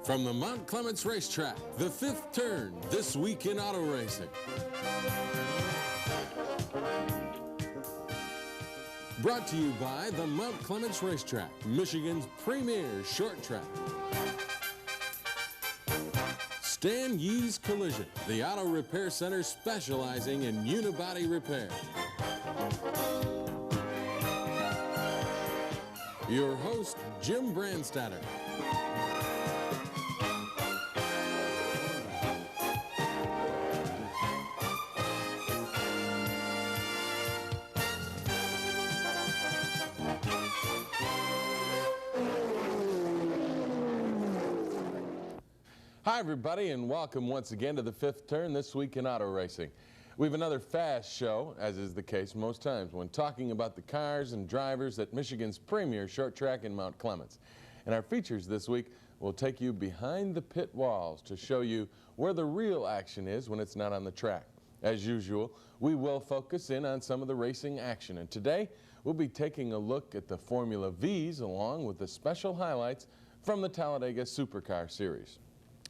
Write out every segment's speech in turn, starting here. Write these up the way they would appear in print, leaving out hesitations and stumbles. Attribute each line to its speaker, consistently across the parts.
Speaker 1: From the Mount Clemens Racetrack, the fifth turn, this week in auto racing. Brought to you by the Mount Clemens Racetrack, Michigan's premier short track. Stan Yee's Collision, the auto repair center specializing in unibody repair. Your host, Jim Brandstatter. Hi everybody, and welcome once again to the fifth turn this week in auto racing. We have another fast show, as is the case most times when talking about the cars and drivers at Michigan's premier short track in Mount Clemens. And our features this week will take you behind the pit walls to show you where the real action is when it's not on the track. As usual, we will focus in on some of the racing action, and today we'll be taking a look at the Formula V's along with the special highlights from the Talladega Supercar Series.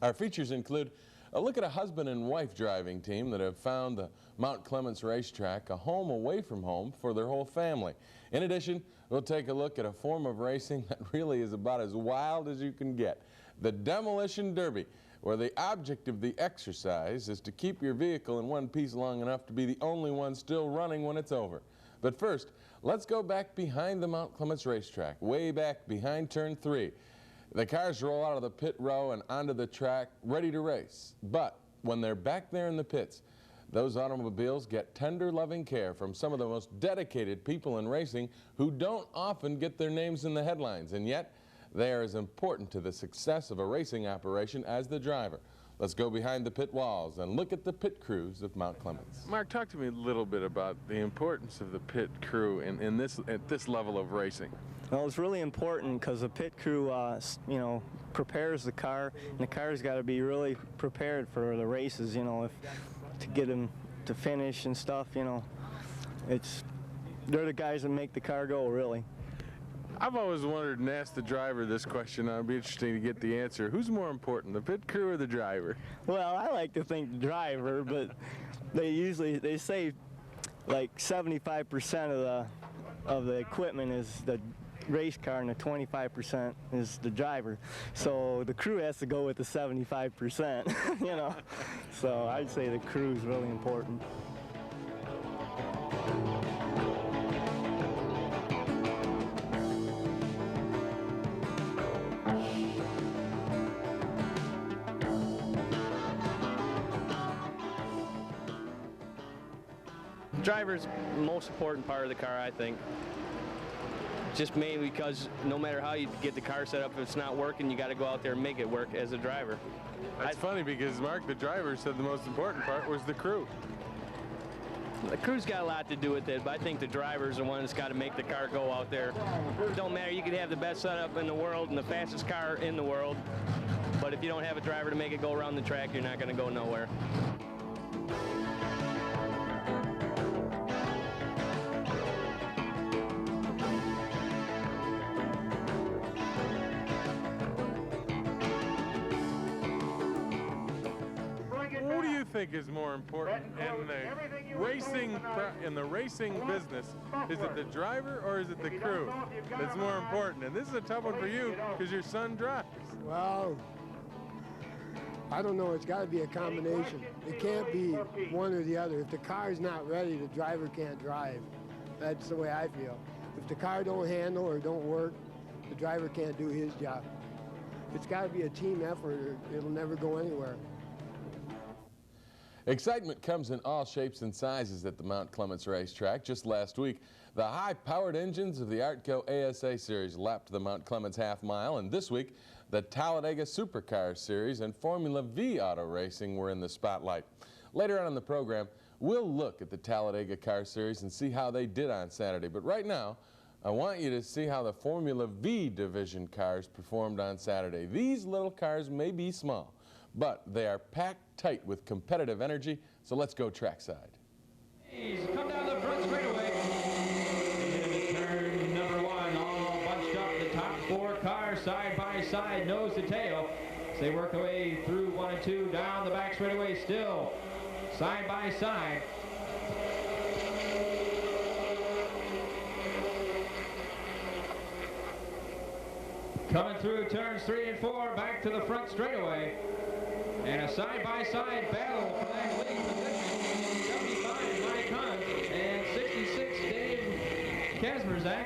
Speaker 1: Our features include a look at a husband and wife driving team that have found the Mount Clemens Racetrack a home away from home for their whole family. In addition, we'll take a look at a form of racing that really is about as wild as you can get, the Demolition Derby, where the object of the exercise is to keep your vehicle in one piece long enough to be the only one still running when it's over. But first, let's go back behind the Mount Clemens Racetrack, way back behind turn 3. The cars roll out of the pit row and onto the track, ready to race. But when they're back there in the pits, those automobiles get tender, loving care from some of the most dedicated people in racing who don't often get their names in the headlines, and yet they are as important to the success of a racing operation as the driver. Let's go behind the pit walls and look at the pit crews of Mount Clemens. Mark, talk to me a little bit about the importance of the pit crew at this level of racing.
Speaker 2: Well, it's really important because the pit crew, prepares the car, and the car's got to be really prepared for the races, to get them to finish and stuff, they're the guys that make the car go, really.
Speaker 3: I've always wondered and asked the driver this question. It'd be interesting to get the answer. Who's more important, the pit crew or the driver?
Speaker 2: Well, I like to think the driver, but they say like 75% of the equipment is the race car and the 25% is the driver. So the crew has to go with the 75%, So I'd say the crew is really important.
Speaker 4: Driver's the most important part of the car, I think. Just mainly because no matter how you get the car set up, if it's not working, you got to go out there and make it work as a driver.
Speaker 3: That's funny because, Mark, the driver said the most important part was the crew.
Speaker 4: The crew's got a lot to do with it, but I think the driver's the one that's got to make the car go out there. It don't matter, you could have the best setup in the world and the fastest car in the world, but if you don't have a driver to make it go around the track, you're not going to go nowhere.
Speaker 3: Think is more important in the racing business? Is it the driver or is it the crew that's more important? And this is a tough one for you because your son drives.
Speaker 5: Well, I don't know. It's got to be a combination. It can't be one or the other. If the car's not ready, the driver can't drive. That's the way I feel. If the car don't handle or don't work, the driver can't do his job. It's got to be a team effort or it'll never go anywhere.
Speaker 1: Excitement comes in all shapes and sizes at the Mount Clemens Racetrack. Just last week, the high-powered engines of the ARTCO ASA Series lapped the Mount Clemens half mile, and this week, the Talladega Supercar Series and Formula V auto racing were in the spotlight. Later on in the program, we'll look at the Talladega Car Series and see how they did on Saturday. But right now, I want you to see how the Formula V division cars performed on Saturday. These little cars may be small, but they are packed tight with competitive energy, so let's go trackside.
Speaker 6: Come down the front straightaway. Into turn number 1, all bunched up. The top 4 cars side by side, nose to tail. they work their way through 1 and 2, down the back straightaway, still side by side. Coming through turns 3 and 4, back to the front straightaway. And a side-by-side battle for that leading position. 75, Mike Hunt, and 66, Dave Kazmierzak.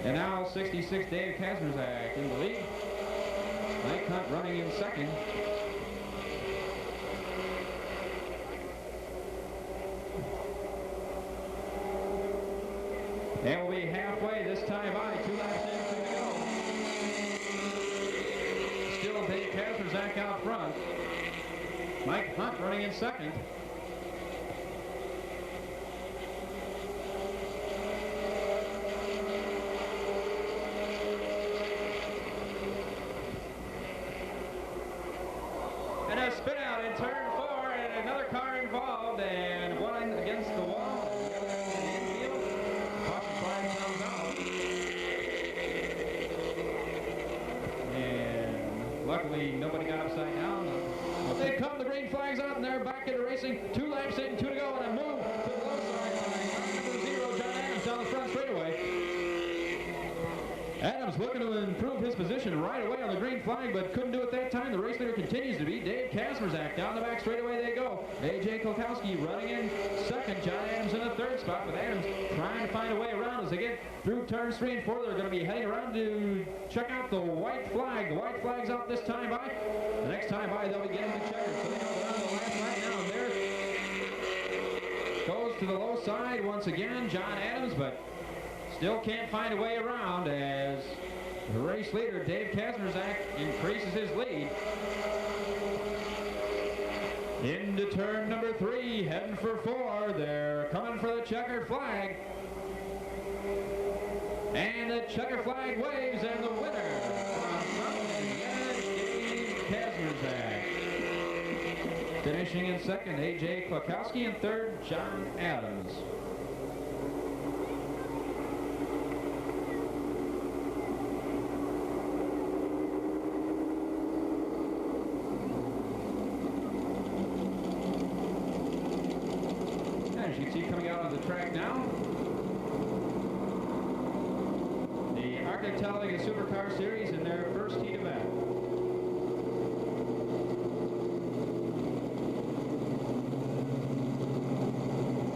Speaker 6: And now 66, Dave Kazmierzak in the lead. Mike Hunt running in second. And we'll be halfway this time by, 2 laps in, 2 to go. Still Dave Kazmierzak out front. Mike Hunt running in second. And a spin out in turn 4, and another car involved, and one against the wall. Luckily, nobody got upside down. But they come, the green flag's out, and they're back into racing. 2 laps in, 2 to go, and a move to the low side by number 0, John Adams, down the front straightaway. Adams looking to improve his position right away on the green flag, but couldn't do it that time. The race leader continues to be Dave Kazmierzak. Down the back straightaway they go. A.J. Kolkowski running in second. John Adams in the third spot, with Adams trying to find a way around as they get through turns 3 and 4. They're going to be heading around to check out the white flag. The white flag's out this time by. The next time by, they'll be getting the checker. So they go down to the last lap now, and there goes to the low side once again, John Adams, but still can't find a way around as the race leader, Dave Kazmierzak, increases his lead. Into turn number 3, heading for 4. They're coming for the checkered flag. And the checker flag waves, and the winner is Dave Kazmierzak. Finishing in second, A.J. Kolkowski, and third, John Adams. As you can see coming out on the track now, the Arctic Talladega Supercar Series in their first heat event.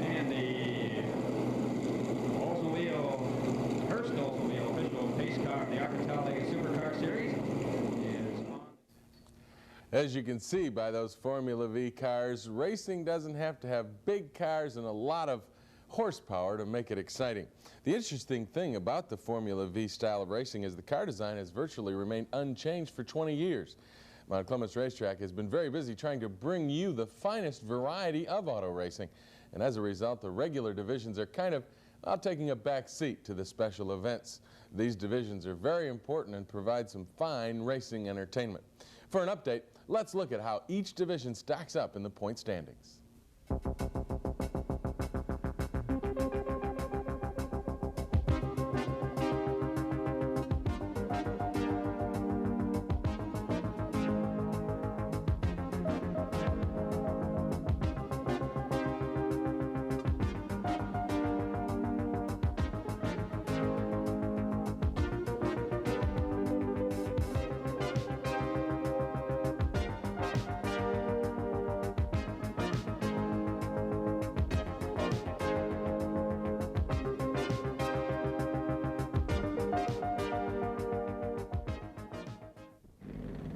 Speaker 6: And the Oldsmobile, Hurst Oldsmobile official pace car of the Arctic Talladega Supercar Series is on.
Speaker 1: As you can see by those Formula V cars, racing doesn't have to have big cars and a lot of horsepower to make it exciting. The interesting thing about the Formula V style of racing is the car design has virtually remained unchanged for 20 years. Mount Clemens Racetrack has been very busy trying to bring you the finest variety of auto racing, and as a result, the regular divisions are kind of taking a back seat to the special events. These divisions are very important and provide some fine racing entertainment. For an update, let's look at how each division stacks up in the point standings.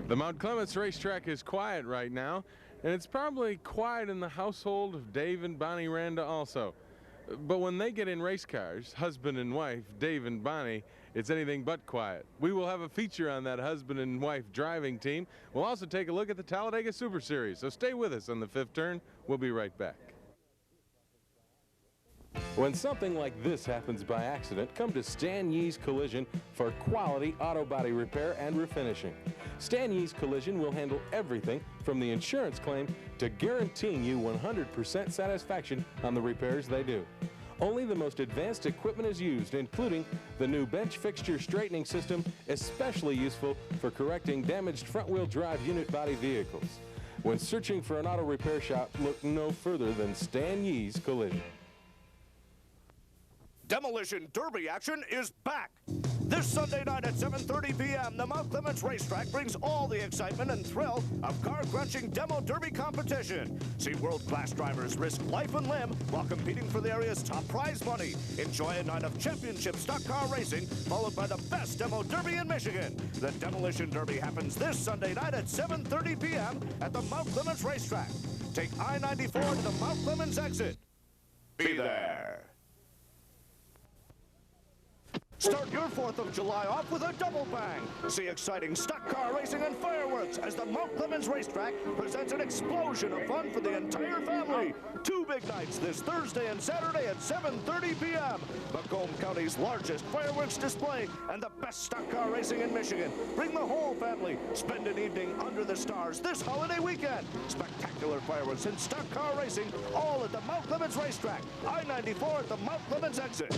Speaker 3: The Mount Clemens Racetrack is quiet right now, and it's probably quiet in the household of Dave and Bonnie Randa also. But when they get in race cars, husband and wife, Dave and Bonnie, it's anything but quiet. We will have a feature on that husband and wife driving team. We'll also take a look at the Talladega Super Series, so stay with us on the fifth turn. We'll be right back.
Speaker 1: When something like this happens by accident, come to Stan Yee's Collision for quality auto body repair and refinishing. Stan Yee's Collision will handle everything from the insurance claim to guaranteeing you 100% satisfaction on the repairs they do. Only the most advanced equipment is used, including the new bench fixture straightening system, especially useful for correcting damaged front-wheel drive unit body vehicles. When searching for an auto repair shop, look no further than Stan Yee's Collision.
Speaker 7: Demolition Derby action is back. This Sunday night at 7:30 p.m., the Mount Clemens Racetrack brings all the excitement and thrill of car-crunching demo derby competition. See world-class drivers risk life and limb while competing for the area's top prize money. Enjoy a night of championship stock car racing, followed by the best demo derby in Michigan. The Demolition Derby happens this Sunday night at 7:30 p.m. at the Mount Clemens Racetrack. Take I-94 to the Mount Clemens exit. Be there. Start your 4th of July off with a double bang. See exciting stock car racing and fireworks as the Mount Clemens Racetrack presents an explosion of fun for the entire family. 2 big nights this Thursday and Saturday at 7:30 p.m. Macomb County's largest fireworks display and the best stock car racing in Michigan. Bring the whole family. Spend an evening under the stars this holiday weekend. Spectacular fireworks and stock car racing all at the Mount Clemens Racetrack. I-94 at the Mount Clemens exit.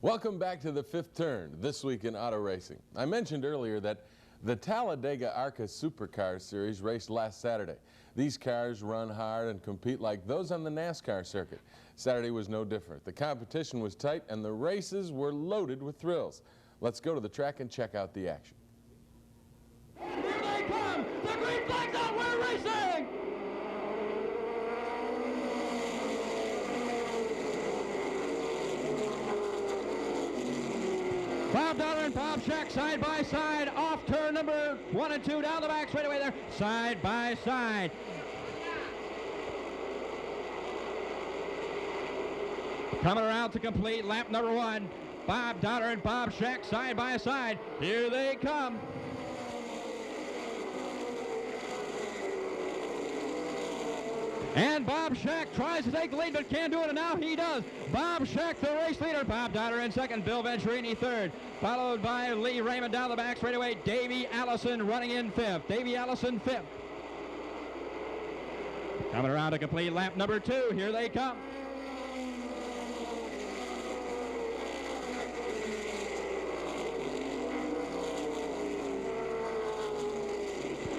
Speaker 1: Welcome back to the Fifth Turn, This Week in Auto Racing. I mentioned earlier that the Talladega ARCA Supercar Series raced last Saturday. These cars run hard and compete like those on the NASCAR circuit. Saturday was no different. The competition was tight and the races were loaded with thrills. Let's go to the track and check out the action.
Speaker 6: Here they come! The green flag's out! We're racing! Bob Dollar and Bob Scheck side by side off turn number 1 and 2 down the back straightaway there, side by side. Coming around to complete lap number 1. Bob Dollar and Bob Scheck side by side. Here they come. And Bob Scheck tries to take the lead but can't do it, and now he does. Bob Scheck, the race leader. Bob Dollar in second, Bill Venturini third, followed by Lee Raymond down the back straightaway. Davey Allison running in fifth. Davey Allison fifth. Coming around to complete lap number 2. Here they come.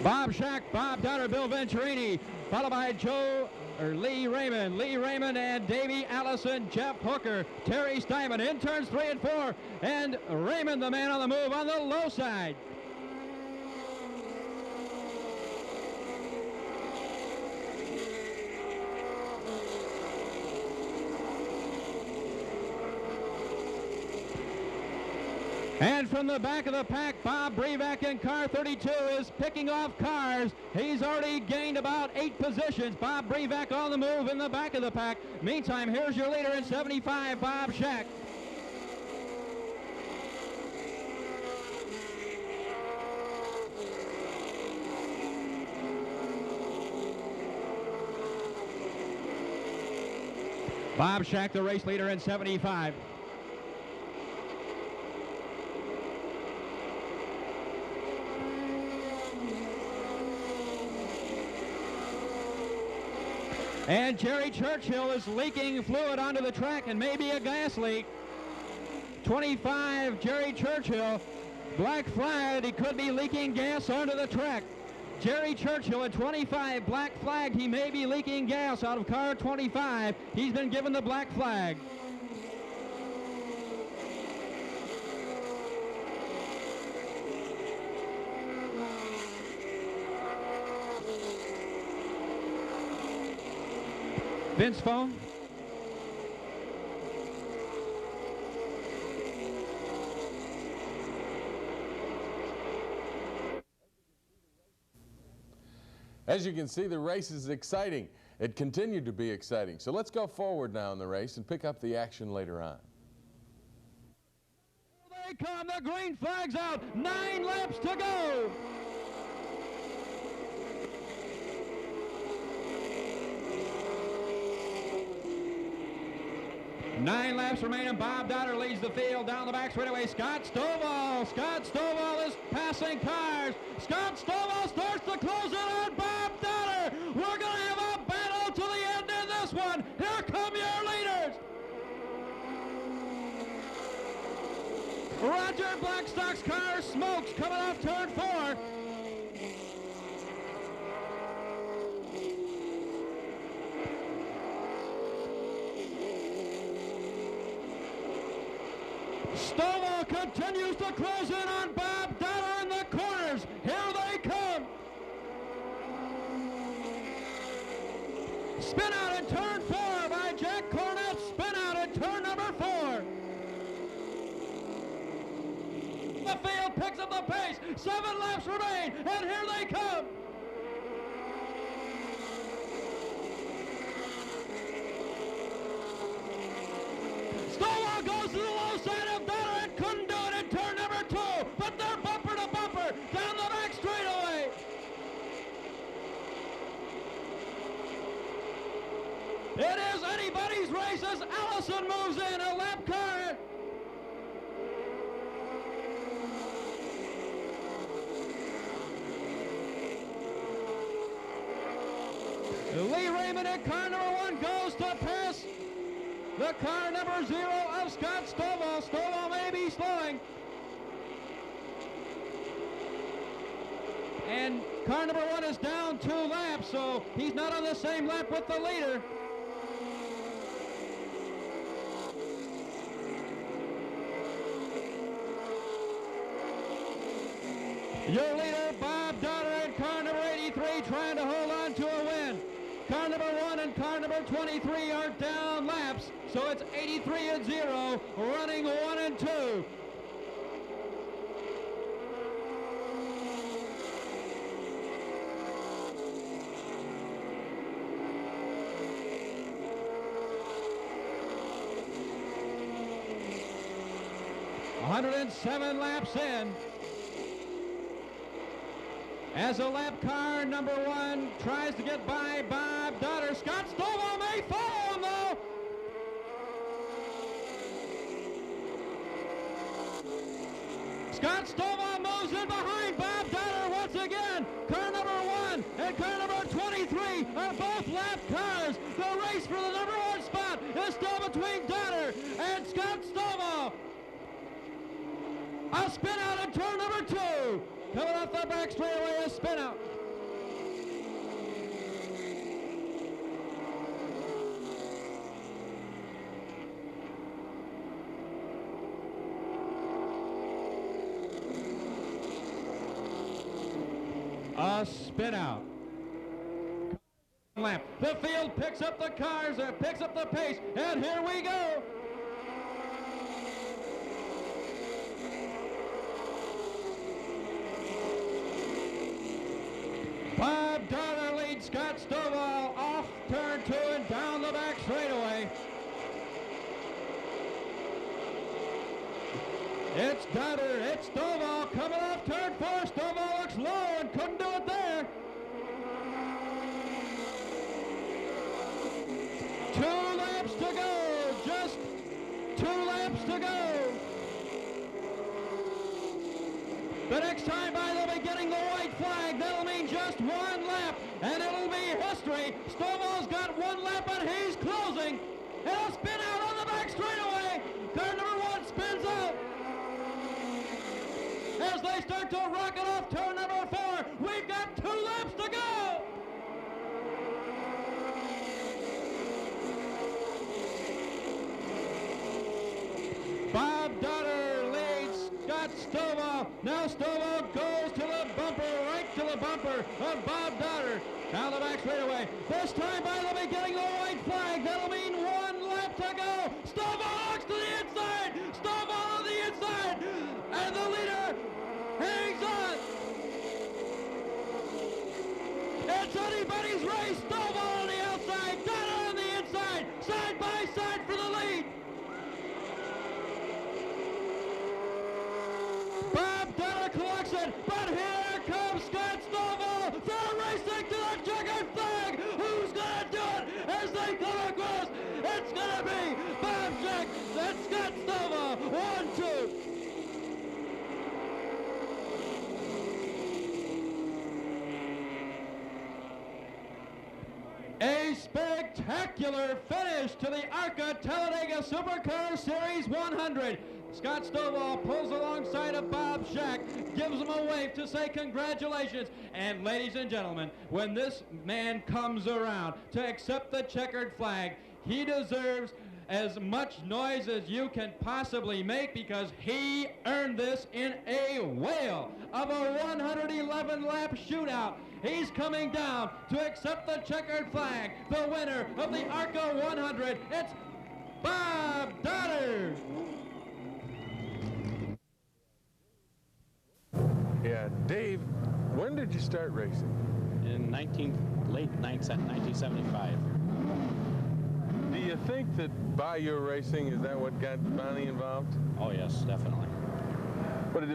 Speaker 6: Bob Scheck, Bob Dollar, Bill Venturini, followed by Lee Raymond and Davey Allison, Jeff Hooker, Terry Steinman in turns 3 and 4, and Raymond, the man on the move on the low side. And from the back of the pack, Bob Brevac in car 32 is picking off cars. He's already gained about 8 positions. Bob Brevac on the move in the back of the pack. Meantime, here's your leader in 75, Bob Scheck. Bob Scheck, the race leader in 75. And Jerry Churchill is leaking fluid onto the track and maybe a gas leak. 25, Jerry Churchill, black flagged. He could be leaking gas onto the track. Jerry Churchill at 25, black flagged. He may be leaking gas out of car 25. He's been given the black flag. Vince phone.
Speaker 1: As you can see, the race is exciting. It continued to be exciting. So let's go forward now in the race and pick up the action later on.
Speaker 6: Here they come, the green flag's out, 9 laps to go. Nine laps remaining. Bob Dollar leads the field down the back straightaway. Scott Stovall. Scott Stovall is passing cars. Scott Stovall starts to close in on Bob Dollar. We're going to have a battle to the end off turn 4. Stovall continues to close in on Bob Dollar in the corners. Here they come. Spin out in turn 4 by Jack Cornett. Spin out in turn number 4. The field picks up the pace. 7 laps remain, and here they come. Stovall goes to the low side of Dollar and couldn't do it in turn number 2, but they're bumper to bumper down the back straightaway. It is anybody's race as Allison moves in, a lap car. Lee Raymond in car number 1 goes to pass the car number 0 of Scott Stovall. Stovall may be slowing. And car number 1 is down 2 laps, so he's not on the same lap with the leader. Your leader, Bob Dollar, in car number 83, trying to hold on to a win. Car number 1 and car number 23 are down laps, so it's 83 and 0, running 1 and 2. $107 laps in. As a lap car number 1 tries to get by Bob Dollar. Scott Stovall may follow him though. Scott Stovall moves in behind Bob Dollar once again. Car number 1 and car number 23 are both lap cars. The race for the number 1 spot is still between Dollar and Scott Stovall. A spin out in turn number 2. Coming off the back straightaway, a spin out. A spin out. Lap. The field picks up the cars, picks up the pace, and here we go. Bob Dollar leads Scott Stovall off turn 2 and down the back straightaway. It's Dollar, it's Stovall coming off turn 4. Stovall looks low and couldn't do it there. 2 laps to go, just 2 laps to go. The next time by, they'll be getting the white flag. That'll mean just 1 lap, and it'll be history. Stovall's got 1 lap, and he's closing. It'll spin out on the back straightaway. Car number 1 spins out. As they start to rocket off turn number 4, we've got 2 laps to go. Bob Dollar leads Scott Stovall. Now Stovall goes to the bumper, right to the bumper of Bob Dollar. Down the back straightaway. This time by, they'll be getting the white flag. That'll mean 1 lap to go. Stovall looks to the inside. Stovall on the inside. And the leader hangs on. It's anybody's race. Stovall on the outside. Dollar on the inside. Side by side for the lead. Bob Dollar collects it, but here comes Scott Stovall. They're racing to the checkered flag. Who's gonna do it as they come across? It's gonna be Bob Jack and Scott Stovall. 1-2. A spectacular finish to the ARCA Talladega Supercar Series 100. Scott Stovall pulls alongside of Bob Shack, gives him a wave to say congratulations. And ladies and gentlemen, when this man comes around to accept the checkered flag, he deserves as much noise as you can possibly make, because he earned this in a whale of a 111-lap shootout. He's coming down to accept the checkered flag. The winner of the ARCA 100, it's Bob Dotter.
Speaker 3: Yeah, Dave, when did you start racing?
Speaker 8: In late 1975.
Speaker 3: Do you think that by your racing, is that what got Bonnie involved?
Speaker 8: Oh yes, definitely.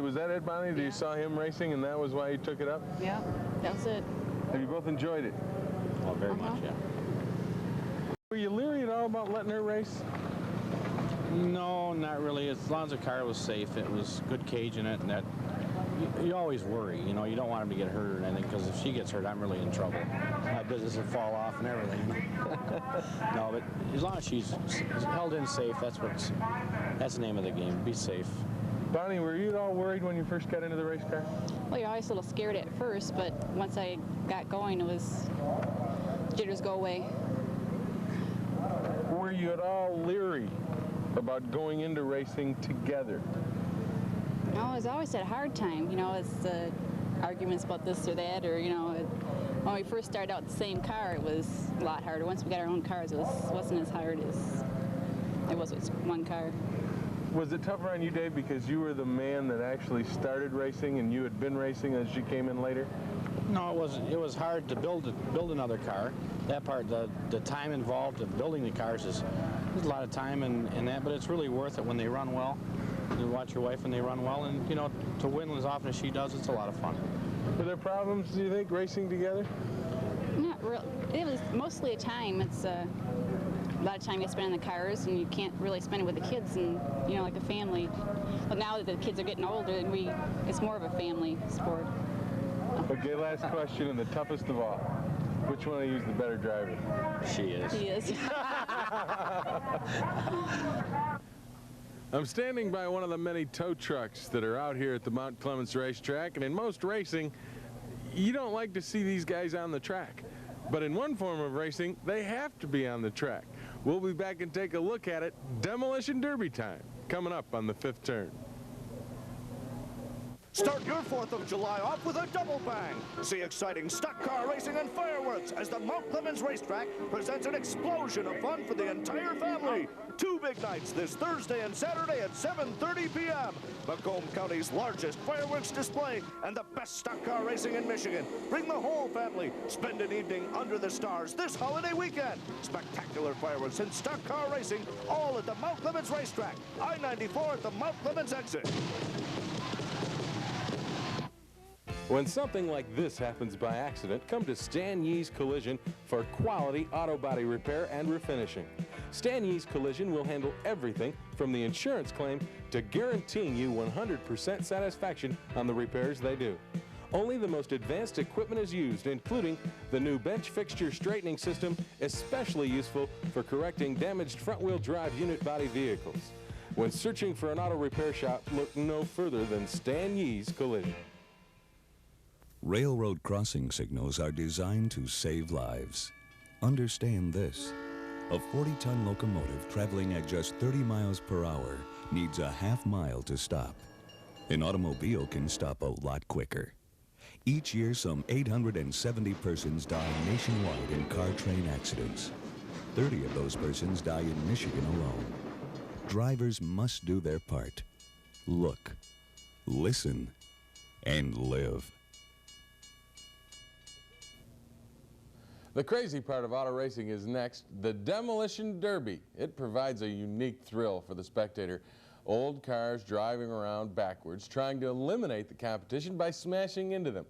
Speaker 3: Was that it, Bonnie?
Speaker 9: Yeah.
Speaker 3: You saw him racing and that was why you took it up?
Speaker 9: Yeah, that was it.
Speaker 3: Have you both enjoyed it?
Speaker 8: Oh, very much, yeah.
Speaker 3: Were you leery at all about letting her race?
Speaker 8: No, not really. As long as the car was safe, it was good cage in it, and that you always worry. You know, you don't want him to get hurt or anything, because if she gets hurt, I'm really in trouble. My business will fall off and everything. No, but as long as she's held in safe, that's the name of the game. Be safe.
Speaker 3: Bonnie, were you at all worried when you first got into the race car?
Speaker 9: Well, you're always a little scared at first, but once I got going, it was jitters go away.
Speaker 3: Were you at all leery about going into racing together?
Speaker 9: No, it's always that hard time. You know, it's arguments about this or that, or, you know, when we first started out the same car, it was a lot harder. Once we got our own cars, it wasn't as hard as it was with one car.
Speaker 3: Was it tougher on you, Dave, because you were the man that actually started racing and you had been racing as she came in later?
Speaker 8: No, it wasn't. It was hard to build another car. That part, the time involved in building the cars there's a lot of time in that, but it's really worth it when they run well. You watch your wife when they run well, and, you know, to win as often as she does, it's a lot of fun.
Speaker 3: Were there problems, do you think, racing together?
Speaker 9: Not real. It was mostly a time. It's a lot of time you spend in the cars, and you can't really spend it with the kids and, you know, like a family. But now that the kids are getting older, and it's more of a family sport.
Speaker 3: Okay, last question, and the toughest of all. Which one of you is the better driver?
Speaker 8: She is.
Speaker 9: He is.
Speaker 3: I'm standing by one of the many tow trucks that are out here at the Mount Clemens racetrack, and in most racing, you don't like to see these guys on the track. But in one form of racing, they have to be on the track. We'll be back and take a look at it. Demolition Derby time, coming up on the fifth turn.
Speaker 7: Start your 4th of July off with a double bang. See exciting stock car racing and fireworks as the Mount Clemens racetrack presents an explosion of fun for the entire family. 2 big nights this Thursday and Saturday at 7:30 p.m. Macomb County's largest fireworks display and the best stock car racing in Michigan. Bring the whole family. Spend an evening under the stars this holiday weekend. Spectacular fireworks and stock car racing, all at the Mount Clemens racetrack. I-94 at the Mount Clemens exit.
Speaker 1: When something like this happens by accident, come to Stan Yee's Collision for quality auto body repair and refinishing. Stan Yee's Collision will handle everything from the insurance claim to guaranteeing you 100% satisfaction on the repairs they do. Only the most advanced equipment is used, including the new bench fixture straightening system, especially useful for correcting damaged front-wheel drive unit body vehicles. When searching for an auto repair shop, look no further than Stan Yee's Collision.
Speaker 10: Railroad crossing signals are designed to save lives. Understand this. A 40-ton locomotive traveling at just 30 miles per hour needs a half mile to stop. An automobile can stop a lot quicker. Each year, some 870 persons die nationwide in car train accidents. 30 of those persons die in Michigan alone. Drivers must do their part. Look, listen, and live.
Speaker 1: The crazy part of auto racing is next, the Demolition Derby. It provides a unique thrill for the spectator. Old cars driving around backwards, trying to eliminate the competition by smashing into them.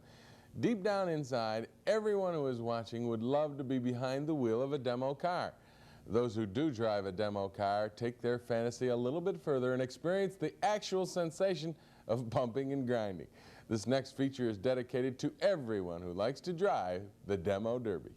Speaker 1: Deep down inside, everyone who is watching would love to be behind the wheel of a demo car. Those who do drive a demo car take their fantasy a little bit further and experience the actual sensation of bumping and grinding. This next feature is dedicated to everyone who likes to drive the Demo Derby.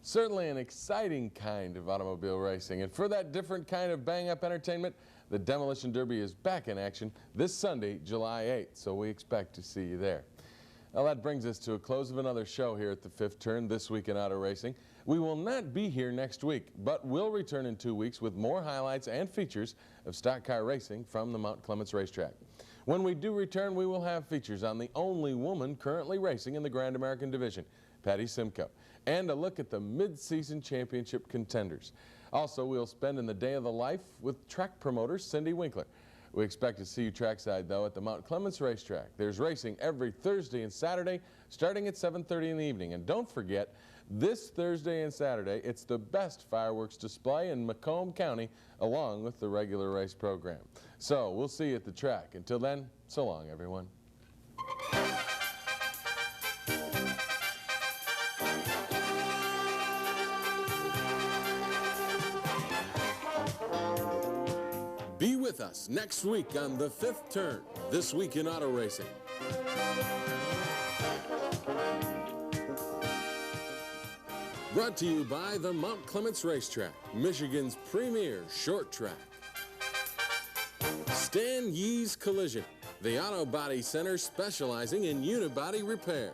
Speaker 1: Certainly an exciting kind of automobile racing, and for that different kind of bang-up entertainment, the Demolition Derby is back in action this Sunday, July 8th, so we expect to see you there. Well, that brings us to a close of another show here at the Fifth Turn This Week in Auto Racing. We will not be here next week, but will return in 2 weeks with more highlights and features of stock car racing from the Mount Clemens racetrack. When we do return, we will have features on the only woman currently racing in the Grand American Division, Patty Simcoe, and a look at the mid-season championship contenders. Also, we'll spend in the day of the life with track promoter Cindy Winkler. We expect to see you trackside, though, at the Mount Clemens racetrack. There's racing every Thursday and Saturday, starting at 7:30 in the evening. And don't forget, this Thursday and Saturday, it's the best fireworks display in Macomb County, along with the regular race program. So, we'll see you at the track. Until then, so long, everyone. Be with us next week on The Fifth Turn, This Week in Auto Racing. Brought to you by the Mount Clemens Racetrack, Michigan's premier short track. Stan Yee's Collision, the auto body center specializing in unibody repair.